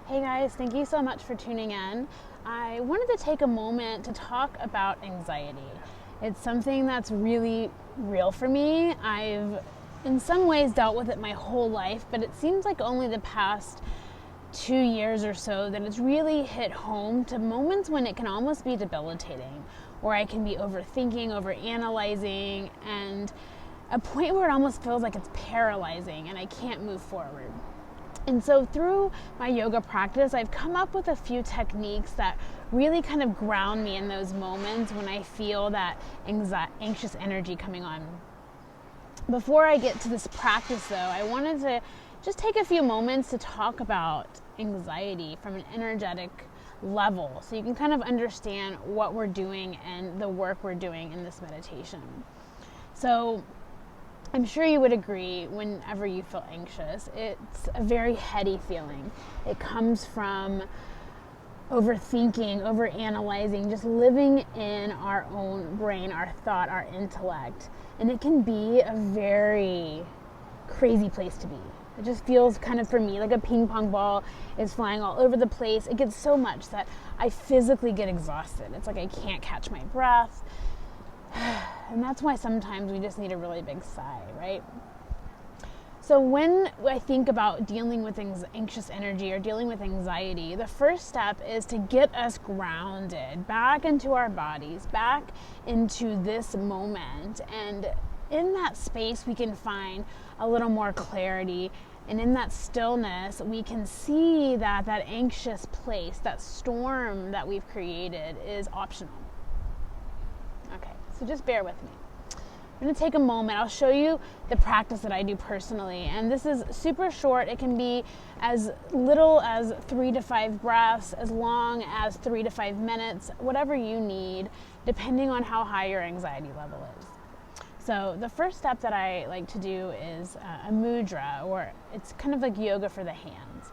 Hey guys, thank you so much for tuning in. I wanted to take a moment to talk about anxiety. It's something that's really real for me. I've, in some ways, dealt with it my whole life, but it seems like only the past 2 years or so that it's really hit home to moments when it can almost be debilitating, where I can be overthinking, overanalyzing, and a point where it almost feels like it's paralyzing and I can't move forward. And so through my yoga practice, I've come up with a few techniques that really kind of ground me in those moments when I feel that anxious energy coming on. Before I get to this practice though, I wanted to just take a few moments to talk about anxiety from an energetic level so you can kind of understand what we're doing and the work we're doing in this meditation. So I'm sure you would agree whenever you feel anxious, it's a very heady feeling. It comes from overthinking, overanalyzing, just living in our own brain, our thought, our intellect. And it can be a very crazy place to be. It just feels kind of, for me, like a ping pong ball is flying all over the place. It gets so much that I physically get exhausted. It's like I can't catch my breath. And that's why sometimes we just need a really big sigh, right? So when I think about dealing with anxious energy or dealing with anxiety, the first step is to get us grounded back into our bodies, back into this moment. And in that space, we can find a little more clarity. And in that stillness, we can see that that anxious place, that storm that we've created, is optional. Okay, so just bear with me. I'm going to take a moment. I'll show you the practice that I do personally. And this is super short. It can be as little as 3 to 5 breaths, as long as 3 to 5 minutes, whatever you need, depending on how high your anxiety level is. So the first step that I like to do is a mudra, or it's kind of like yoga for the hands.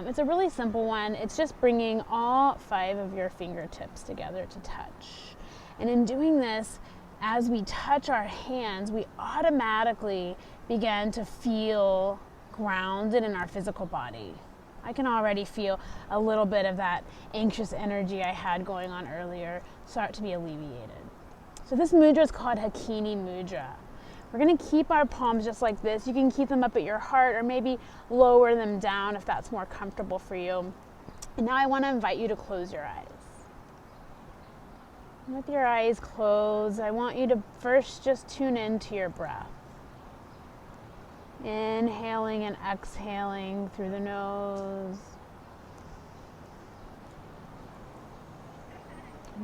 It's a really simple one. It's just bringing all 5 of your fingertips together to touch. And in doing this, as we touch our hands, we automatically begin to feel grounded in our physical body. I can already feel a little bit of that anxious energy I had going on earlier start to be alleviated. So this mudra is called Hakini Mudra. We're going to keep our palms just like this. You can keep them up at your heart or maybe lower them down if that's more comfortable for you. And now I want to invite you to close your eyes. With your eyes closed, I want you to first just tune into your breath. Inhaling and exhaling through the nose.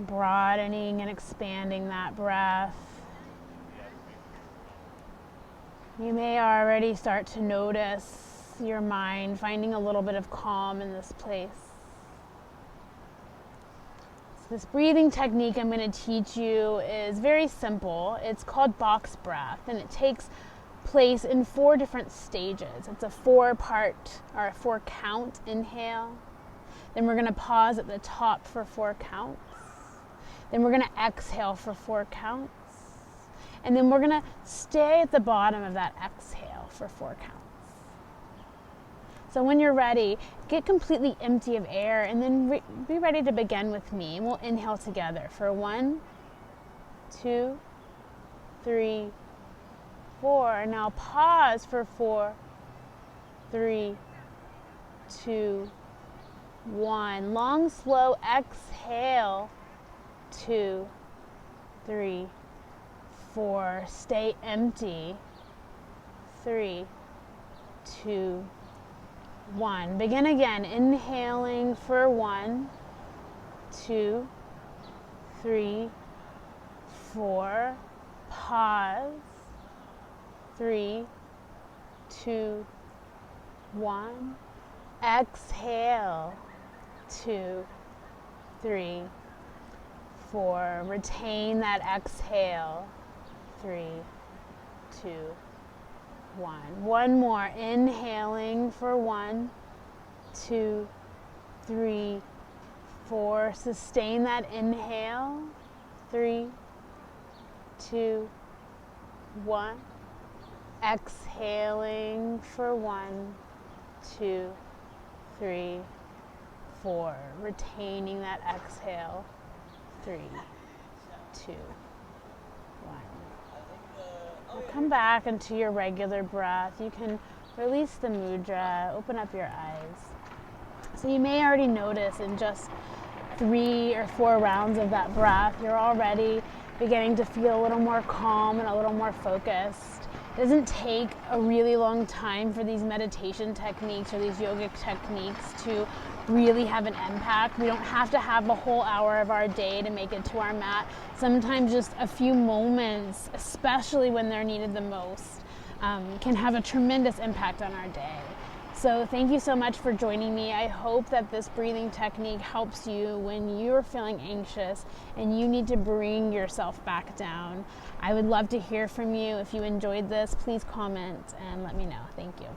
Broadening and expanding that breath. You may already start to notice your mind finding a little bit of calm in this place. This breathing technique I'm going to teach you is very simple. It's called box breath, and it takes place in 4 different stages. It's a 4-part or a 4-count inhale. Then we're going to pause at the top for 4 counts. Then we're going to exhale for 4 counts. And then we're going to stay at the bottom of that exhale for 4 counts. So when you're ready, get completely empty of air and then be ready to begin with me. And we'll inhale together for 1, 2, 3, 4. Now pause for 4, 3, 2, 1. Long, slow exhale. 2, 3, 4. Stay empty. 3, 2, 1. Begin again. Inhaling for 1, 2, 3, 4. Pause. 3, 2, 1. Exhale. 2, 3, 4. Retain that exhale. 3, 2, 1. One more. Inhaling for 1, 2, 3, 4. Sustain that inhale. 3, 2, 1. Exhaling for 1, 2, 3, 4, retaining that exhale. 3, 2, 1. Now come back into your regular breath. You can release the mudra, open up your eyes. So you may already notice in just 3 or 4 rounds of that breath, you're already beginning to feel a little more calm and a little more focused. It doesn't take a really long time for these meditation techniques or these yogic techniques to really have an impact. We don't have to have a whole hour of our day to make it to our mat. Sometimes just a few moments, especially when they're needed the most, can have a tremendous impact on our day. So thank you so much for joining me. I hope that this breathing technique helps you when you're feeling anxious and you need to bring yourself back down. I would love to hear from you. If you enjoyed this, please comment and let me know. Thank you.